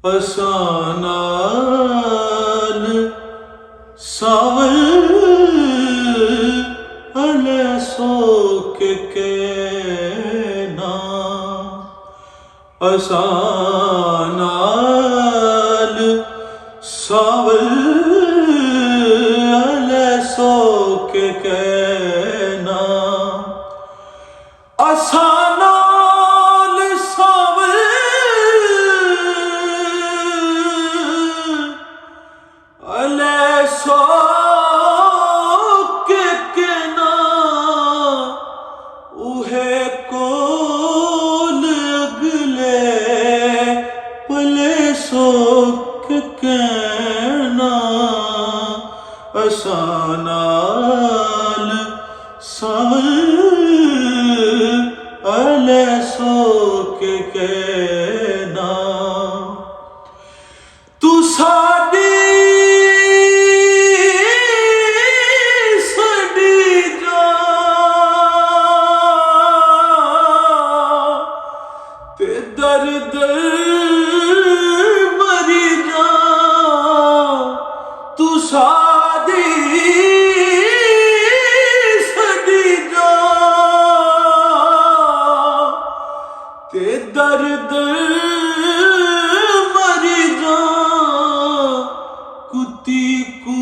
ਅਸਾਂ ਨਾਲ ਸਾਵਲ ਅਲੇ ਸੋਕ ਕਹਿਣਾ ਅਸਾਂ ਨਾਲ ਸਾਵਲ ਅਲੇ ਸੋਕ ਕਹਿਣਾ ਅਸਾਂ ਨਾਲ ਸਾਵਲ ਅਲੇ ਸੋਕ ਕਹਿਣਾ ਉਹੇ ਕੋਲ ਅਗਲੇ ਪਲੇ ਸੋਕ ਕਹਿਣਾ ਅਸਾਂ ਨਾਲ ਸਾਵਲ ਅਲੇ ਸੋਕ ਕਹਿਣਾ ਤੂੰ ਸਾਡੀ ਤੇ ਦਰਦ ਮਰੀ ਜਾ ਤੂੰ ਸਾਡੀ ਸਦੀ ਜਾ ਤੇ ਦਰਦ ਮਰੀ ਜਾ ਕੁੱਤੀ ਕੂ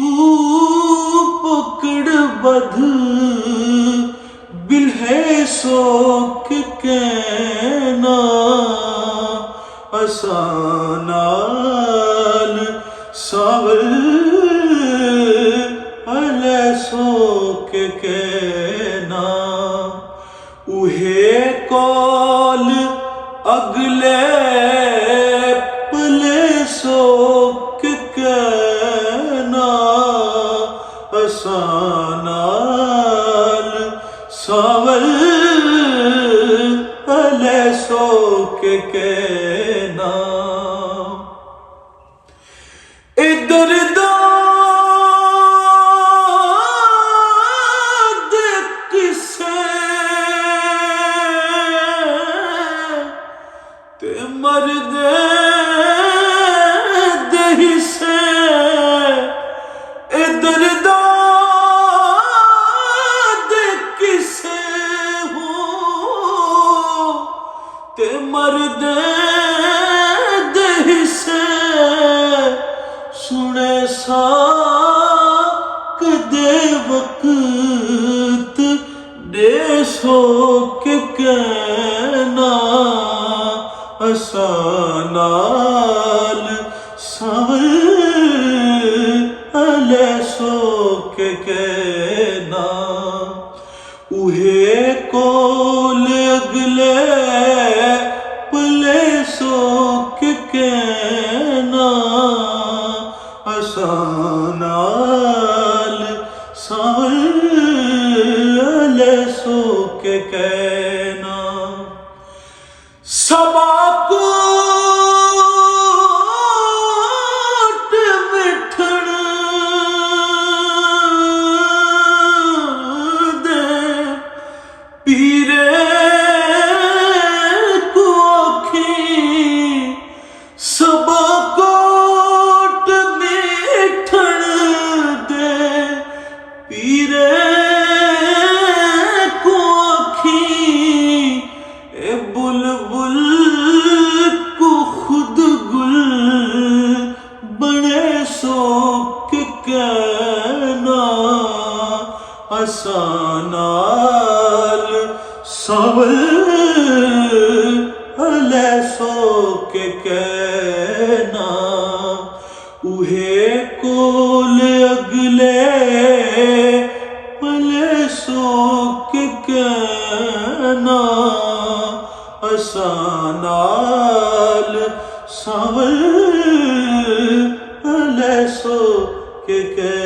ਪਕੜ ਬਧ ਬਿਲਹੇ ਸੋਕ ਕਹਿਣਾ ਅਸਾਂ ਨਾਲ ਸਾਵਲ ਅਲੇ ਸੋਕ ਕਹਿਣਾ ਉਹੇ ਕੋਲ ਅਗਲੇ ਪਲੇ ਸੋਕ ਕਹਿਣਾ ਅਸਾਂ ਨਾਲ ਸਾਵਲ ਅਲੇ ਸੋਕ ਕਹਿਣਾ ਇਧਰ ਦਾਦ ਕਿਸੇ ਤੇ ਮਰਦੇ ਦੇ ਹਿੱਸੇ ਇਧਰ ਦਾਦ ਕਿਸੇ ਤੇ ਮਰਦੇ ਦੇ ਹਿੱਸੇ ਸੁਣੇ ਸਾਕ ਦੇ ਵਕਤ ਦੇ ਸੋਕ ਕਹਿਣਾ ਅਸਾਂ ਨਾਲ ਸਾਵਲ ਅਲੇ ਸੋਕ ਕਹਿਣਾ ਉਹੇ ਕੋਲ ਅਗਲੇ ਪਲੇ ਸੋਕ ਕਹਿਣਾ ਅਸਾਂ ਨਾਲ ਸਾਵਲ ਅਲੇ ਸੋਕ ਕਹਿਣਾ ਸਭਾ ਕੋਟ ਮਿੱਠਣ ਦੇ ਪੀਰੇ ਕੋ ਆਖੀ ਸਭਾ ਕੋਟ ਮਿੱਠਣ ਦੇ ਪੀਰੇ ਕੋ ਆਖੀ ਇਹ बुलबुल को खुद गुल बने सोक कहना असां नाल सावल अले सोक कहना उहे कोल अगले पले सोक कहना ਅਸਾਂ ਨਾਲ ਸਾਵਲ ਅਲੇ ਸੋਕ ਕਹਿਣਾ।